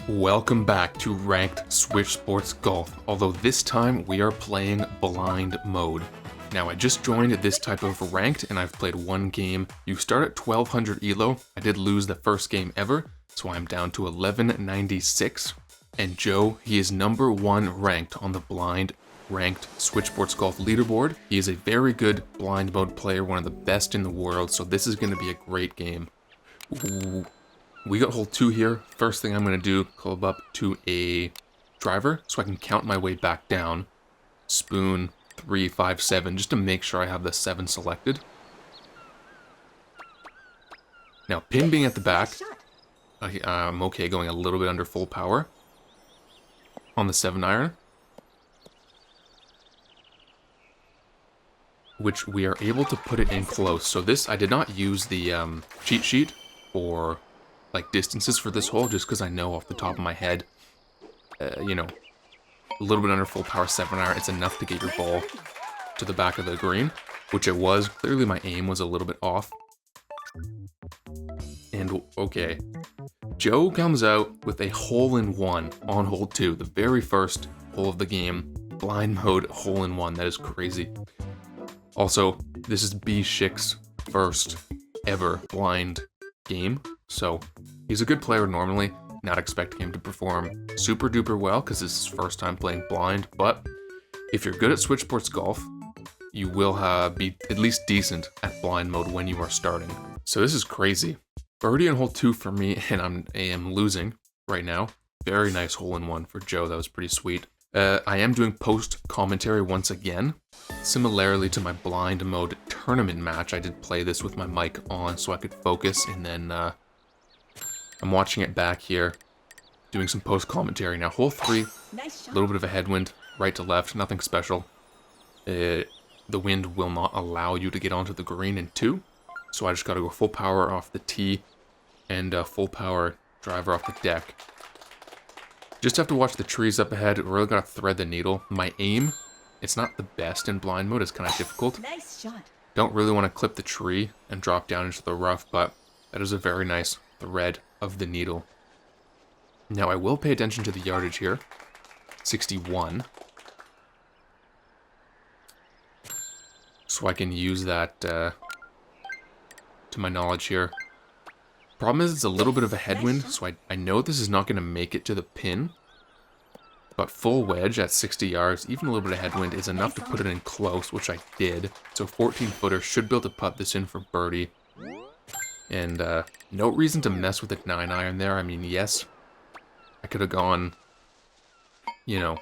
Welcome back to Ranked Switch Sports Golf, although this time we are playing blind mode. Now I just joined this type of ranked and I've played one game. You start at 1200 elo. I did lose the first game ever, so I'm down to 1196. And Joe, he is number one ranked on the blind ranked Switch Sports Golf leaderboard. He is a very good blind mode player, one of the best in the world, so this is going to be a great game. Ooh. We got hole 2 here. First thing I'm going to do, club up to a driver so I can count my way back down. Spoon 3, 5, 7, just to make sure I have the 7 selected. Now, pin being at the back, I'm okay going a little bit under full power on the 7 iron. Which we are able to put it in close. So this, I did not use the cheat sheet for like distances for this hole, just because I know off the top of my head, you know, a little bit under full power 7 iron, it's enough to get your ball to the back of the green, which it was. Clearly my aim was a little bit off. And okay, Joe comes out with a hole-in-one on hole 2, the very first hole of the game, blind mode hole-in-one. That is crazy. Also, this is B-Shik's first ever blind game, so he's a good player normally. Not expecting him to perform super duper well because this is his first time playing blind, but if you're good at Switch Sports Golf, you will be at least decent at blind mode when you are starting. So this is crazy. Birdie on hole 2 for me, and I am losing right now. Very nice hole-in-one for Joe. That was pretty sweet. I am doing post commentary once again. Similarly to my blind mode tournament match, I did play this with my mic on so I could focus, and then I'm watching it back here, doing some post commentary. Now hole 3, a little bit of a headwind, right to left, nothing special. The wind will not allow you to get onto the green in 2, so I just gotta go full power off the tee and full power driver off the deck. Just have to watch the trees up ahead. Really gotta thread the needle. My aim, it's not the best in blind mode. It's kind of difficult. Nice shot. Don't really want to clip the tree and drop down into the rough, but that is a very nice thread of the needle. Now I will pay attention to the yardage here. 61. So I can use that to my knowledge here. Problem is it's a little bit of a headwind, so I know this is not going to make it to the pin. But full wedge at 60 yards, even a little bit of headwind, is enough to put it in close, which I did. So 14-footer, should be able to putt this in for birdie. And no reason to mess with the 9 iron there. I mean, yes, I could have gone, you know,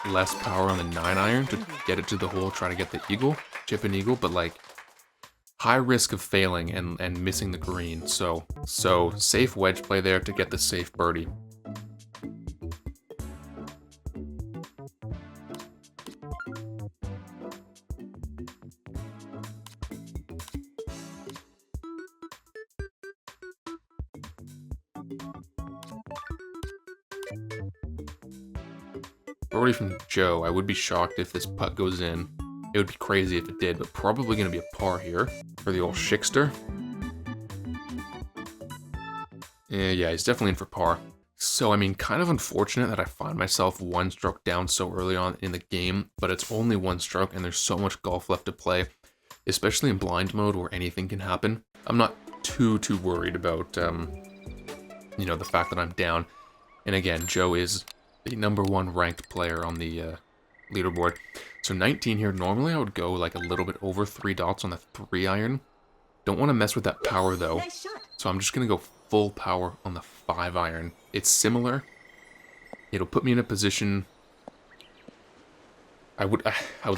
less power on the 9 iron to get it to the hole, try to get the eagle, chip an eagle, but like, high risk of failing and missing the green, so safe wedge play there to get the safe birdie. Birdie from Joe. I would be shocked if this putt goes in. It would be crazy if it did, but probably going to be a par here for the old Shikster. Yeah, he's definitely in for par. So, I mean, kind of unfortunate that I find myself 1 stroke down so early on in the game, but it's only 1 stroke and there's so much golf left to play, especially in blind mode where anything can happen. I'm not too worried about, you know, the fact that I'm down. And again, Joe is the number 1 ranked player on the leaderboard. So 19 here. Normally I would go like a little bit over 3 dots on the 3 iron. Don't want to mess with that power though. Nice shot. So I'm just going to go full power on the 5 iron. It's similar. It'll put me in a position. I would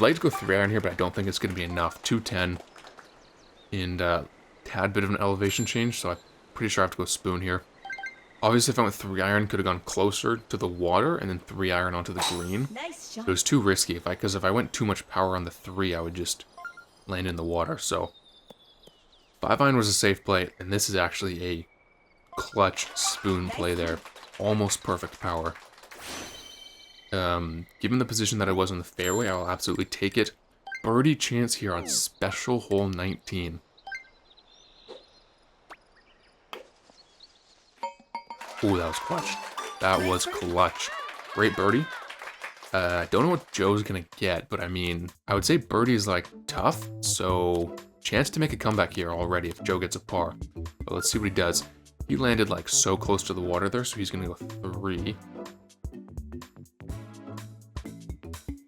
like to go 3 iron here, but I don't think it's going to be enough. 210 and tad bit of an elevation change, so I'm pretty sure I have to go spoon here. Obviously, if I went 3 iron, could have gone closer to the water and then 3 iron onto the green. Nice shot. It was too risky because if I went too much power on the 3, I would just land in the water. So 5 iron was a safe play, and this is actually a clutch spoon play there. Almost perfect power. Given the position that I was on the fairway, I will absolutely take it. Birdie chance here on special hole 19. Ooh, that was clutch. That was clutch. Great birdie. I don't know what Joe's gonna get, but I mean, I would say birdie's like tough, so chance to make a comeback here already if Joe gets a par. But let's see what he does. He landed like so close to the water there, so he's gonna go 3.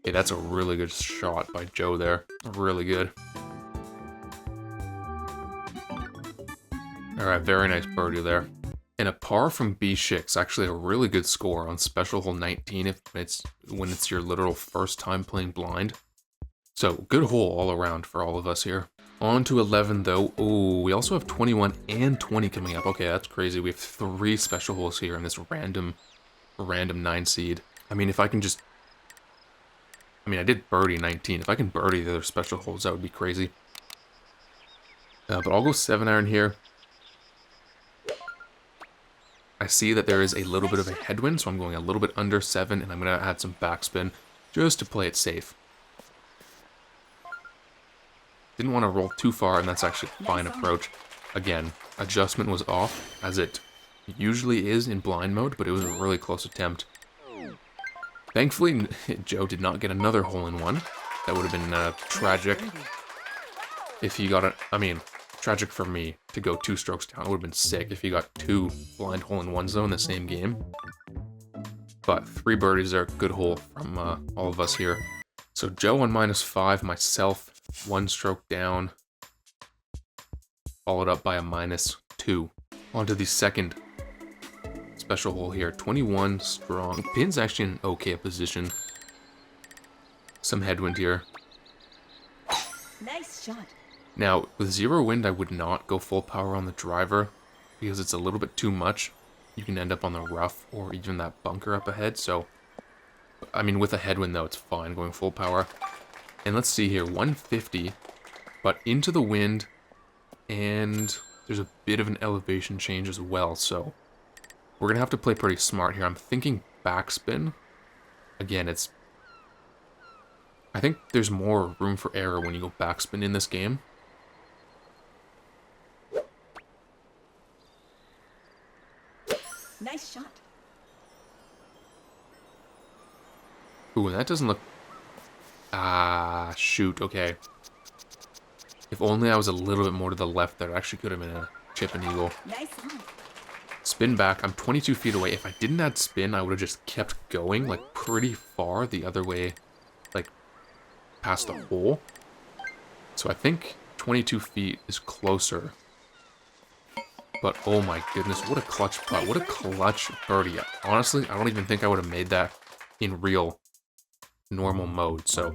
Okay, that's a really good shot by Joe there. Really good. Alright, very nice birdie there. And a par from B6, actually a really good score on special hole 19 when it's your literal first time playing blind. So, good hole all around for all of us here. On to 11 though. Oh, we also have 21 and 20 coming up. Okay, that's crazy. We have 3 special holes here in this random 9 seed. I mean, if I can just... I mean, I did birdie 19. If I can birdie the other special holes, that would be crazy. But I'll go 7 iron here. I see that there is a little bit of a headwind, so I'm going a little bit under 7, and I'm going to add some backspin just to play it safe. Didn't want to roll too far, and that's actually a fine approach. Again, adjustment was off, as it usually is in blind mode, but it was a really close attempt. Thankfully, Joe did not get another hole-in-one. That would have been tragic if he got it. I mean, tragic for me to go 2 strokes down. It would have been sick if he got 2 blind hole-in-ones though in the same game. But 3 birdies are a good hole from all of us here. So Joe on -5, myself 1 stroke down, followed up by a -2. On to the second special hole here, 21 strong. Pin's actually in an okay position. Some headwind here. Nice shot. Now, with 0 wind, I would not go full power on the driver because it's a little bit too much. You can end up on the rough or even that bunker up ahead. So, I mean, with a headwind, though, it's fine going full power. And let's see here, 150, but into the wind, and there's a bit of an elevation change as well. So, we're going to have to play pretty smart here. I'm thinking backspin. Again, I think there's more room for error when you go backspin in this game. Nice shot. Ooh, and that doesn't look... Ah, shoot, okay. If only I was a little bit more to the left there, it actually could have been a chip and eagle. Nice one. Spin back, I'm 22 feet away. If I didn't add spin, I would have just kept going, like, pretty far the other way, like, past the hole. So I think 22 feet is closer. But, oh my goodness, what a clutch putt. What a clutch birdie. Honestly, I don't even think I would have made that in real normal mode. So,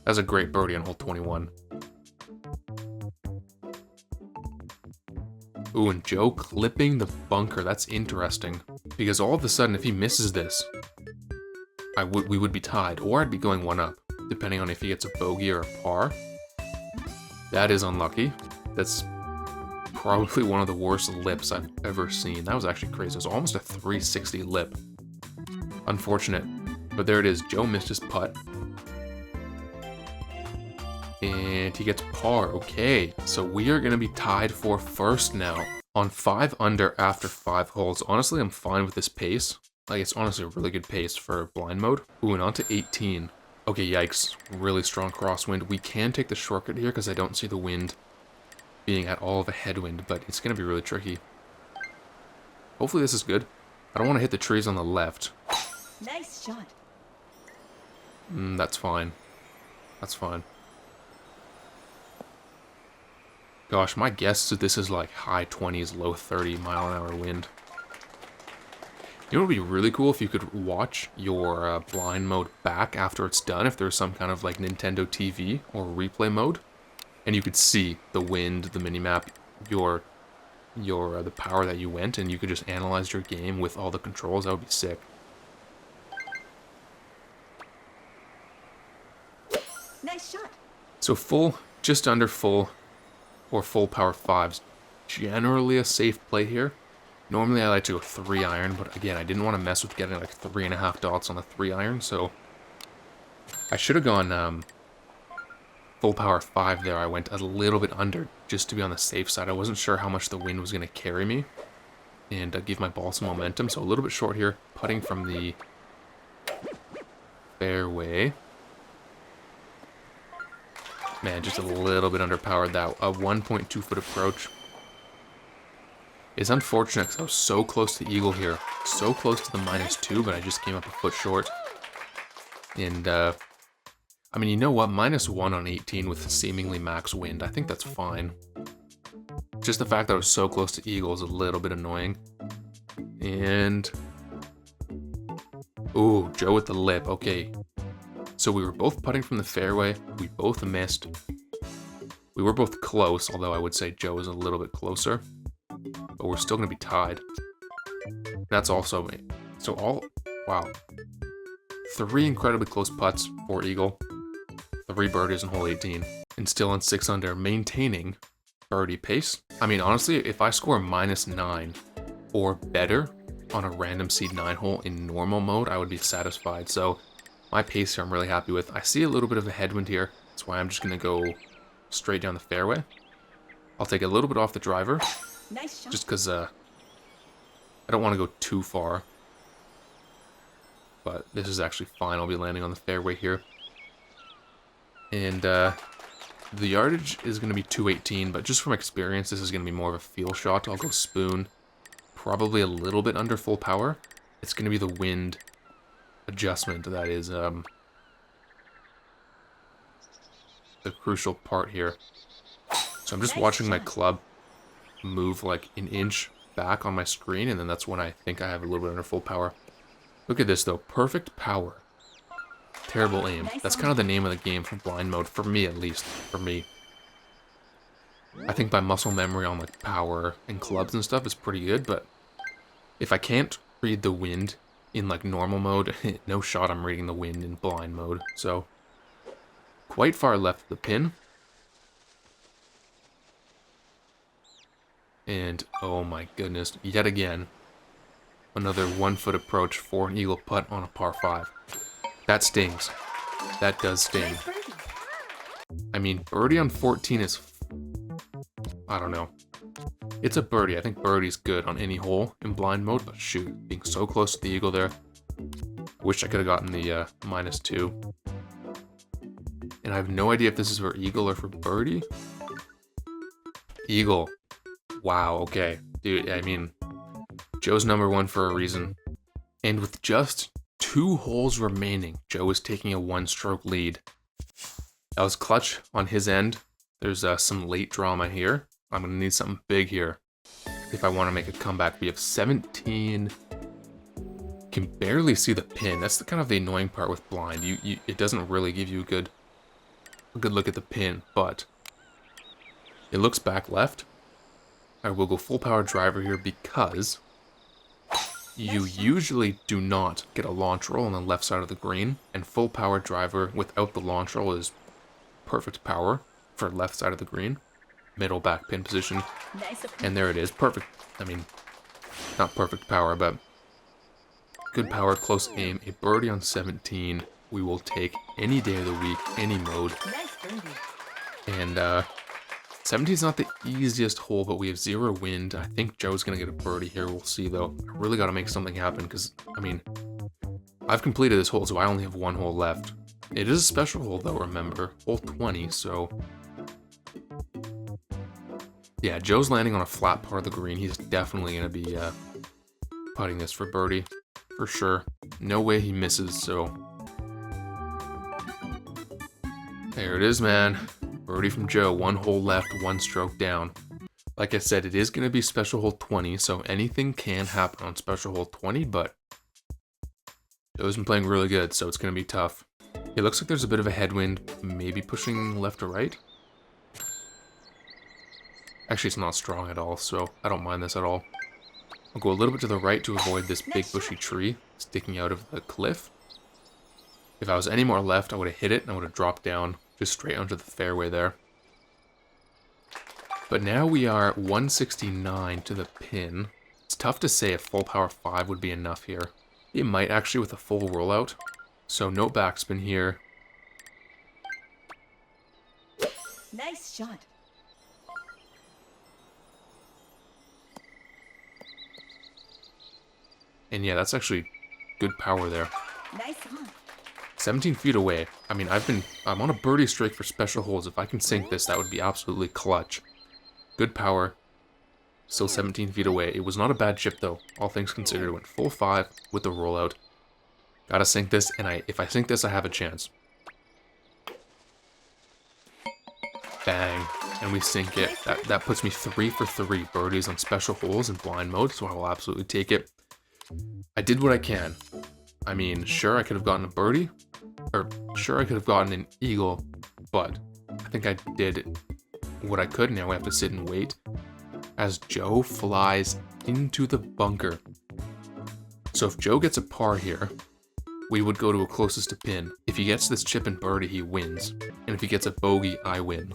that's a great birdie on hole 21. Ooh, and Joe clipping the bunker. That's interesting. Because all of a sudden, if he misses this, we would be tied. Or I'd be going 1 up, depending on if he gets a bogey or a par. That is unlucky. That's probably one of the worst lips I've ever seen. That was actually crazy. It was almost a 360 lip. Unfortunate. But there it is. Joe missed his putt. And he gets par. Okay. So we are going to be tied for first now. On 5 under after 5 holes. Honestly, I'm fine with this pace. Like, it's honestly a really good pace for blind mode. Ooh, and on to 18. Okay, yikes. Really strong crosswind. We can take the shortcut here because I don't see the wind being at all of a headwind, but it's going to be really tricky. Hopefully this is good. I don't want to hit the trees on the left. Nice shot. That's fine. That's fine. Gosh, my guess is that this is like high 20s, low 30 mile-an-hour wind. You know what would be really cool if you could watch your blind mode back after it's done, if there's some kind of like Nintendo TV or replay mode, and you could see the wind, the minimap, the power that you went, and you could just analyze your game with all the controls. That would be sick. Nice shot. So full, just under full, or full power 5s. Generally a safe play here. Normally I like to go 3 iron, but again, I didn't want to mess with getting like 3.5 dots on the 3 iron, so I should have gone full power 5 there. I went a little bit under just to be on the safe side. I wasn't sure how much the wind was going to carry me. and give my ball some momentum. So a little bit short here, putting from the fairway. Man, just a little bit underpowered that. A 1.2 foot approach. It's unfortunate because I was so close to eagle here. So close to the -2, but I just came up a foot short. And, I mean, you know what? -1 on 18 with seemingly max wind. I think that's fine. Just the fact that I was so close to eagle is a little bit annoying. And... ooh, Joe with the lip. Okay. So we were both putting from the fairway. We both missed. We were both close, although I would say Joe is a little bit closer. But we're still going to be tied. That's also me. So all... wow. 3 incredibly close putts for eagle. 3 birdies in hole 18. And still on 6 under, maintaining birdie pace. I mean, honestly, if I score -9 or better on a random seed 9 hole in normal mode, I would be satisfied. So my pace here I'm really happy with. I see a little bit of a headwind here. That's why I'm just going to go straight down the fairway. I'll take a little bit off the driver. Nice shot. Just because I don't want to go too far. But this is actually fine. I'll be landing on the fairway here. And the yardage is going to be 218, but just from experience, this is going to be more of a feel shot. I'll go spoon. Probably a little bit under full power. It's going to be the wind adjustment that is the crucial part here. So I'm just watching my club move like an inch back on my screen, and then that's when I think I have a little bit under full power. Look at this though, perfect power. Terrible aim. That's kind of the name of the game for blind mode, for me at least, for me. I think my muscle memory on like power and clubs and stuff is pretty good, but if I can't read the wind in like normal mode, no shot I'm reading the wind in blind mode. So, quite far left of the pin. And, oh my goodness, yet again, another 1 foot approach for an eagle putt on a par 5. That stings. That does sting. Nice birdie. I mean, birdie on 14 is... I don't know. It's a birdie. I think birdie's good on any hole in blind mode, but shoot, being so close to the eagle there. I wish I could have gotten the -2. And I have no idea if this is for eagle or for birdie. Eagle. Wow, okay. Dude, I mean, Joe's #1 for a reason. And with just 2 holes remaining, Joe is taking a 1-stroke lead. That was clutch on his end. There's some late drama here. I'm going to need something big here if I want to make a comeback. We have 17. Can barely see the pin. That's the kind of the annoying part with blind. It doesn't really give you a good look at the pin, but it looks back left. I will go full power driver here because you usually do not get a launch roll on the left side of the green, and full power driver without the launch roll is perfect power for left side of the green. Middle back pin position. Nice. And there it is. Perfect. I mean, not perfect power, but good power, close aim. A birdie on 17. We will take any day of the week, any mode. Nice birdie. And 17 is not the easiest hole, but we have 0 wind. I think Joe's going to get a birdie here. We'll see, though. I really got to make something happen because, I mean, I've completed this hole, so I only have 1 hole left. It is a special hole, though, remember. Hole 20, so... yeah, Joe's landing on a flat part of the green. He's definitely going to be putting this for birdie, for sure. No way he misses, so... there it is, man. Birdie from Joe. 1 hole left, 1 stroke down. Like I said, it is going to be special hole 20, so anything can happen on special hole 20, but Joe's been playing really good, so it's going to be tough. It looks like there's a bit of a headwind, maybe pushing left or right. Actually, it's not strong at all, so I don't mind this at all. I'll go a little bit to the right to avoid this big bushy tree sticking out of the cliff. If I was any more left, I would have hit it and I would have dropped down just straight onto the fairway there. But now we are 169 to the pin. It's tough to say if full power 5 would be enough here. It might actually with a full rollout. So no backspin here. Nice shot. And yeah, that's actually good power there. Nice on. 17 feet away. I mean, I'm on a birdie streak for special holes. If I can sink this, that would be absolutely clutch. Good power. Still 17 feet away. It was not a bad chip though. All things considered, went full 5 with the rollout. Gotta sink this, and if I sink this, I have a chance. Bang. And we sink it. That puts me 3 for 3 birdies on special holes in blind mode, so I will absolutely take it. I did what I can. I mean, sure, I could have gotten a birdie, or sure, I could have gotten an eagle, but I think I did what I could. Now we have to sit and wait as Joe flies into the bunker. So if Joe gets a par here, we would go to a closest to pin. If he gets this chip and birdie, he wins. And if he gets a bogey, I win.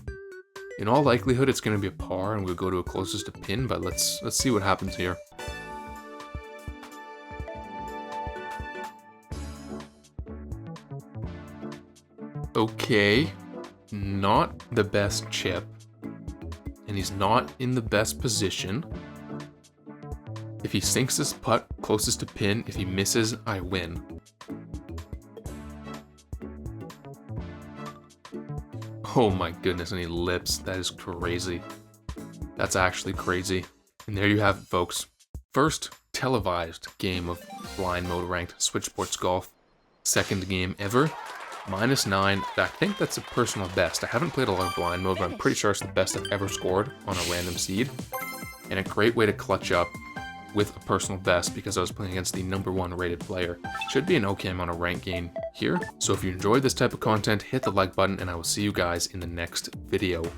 In all likelihood, it's going to be a par and we'll go to a closest to pin, but let's see what happens here. Okay, not the best chip, and he's not in the best position. If he sinks this putt closest to pin, if he misses, I win. Oh my goodness, and he lips. That is crazy. That's actually crazy. And there you have it, folks. First televised game of blind mode ranked Switch Sports Golf. Second game ever. -9. I think that's a personal best. I haven't played a lot of blind mode, but I'm pretty sure it's the best I've ever scored on a random seed. And a great way to clutch up with a personal best because I was playing against the #1 rated player. Should be an okay amount of rank gain here. So if you enjoyed this type of content, hit the like button and I will see you guys in the next video.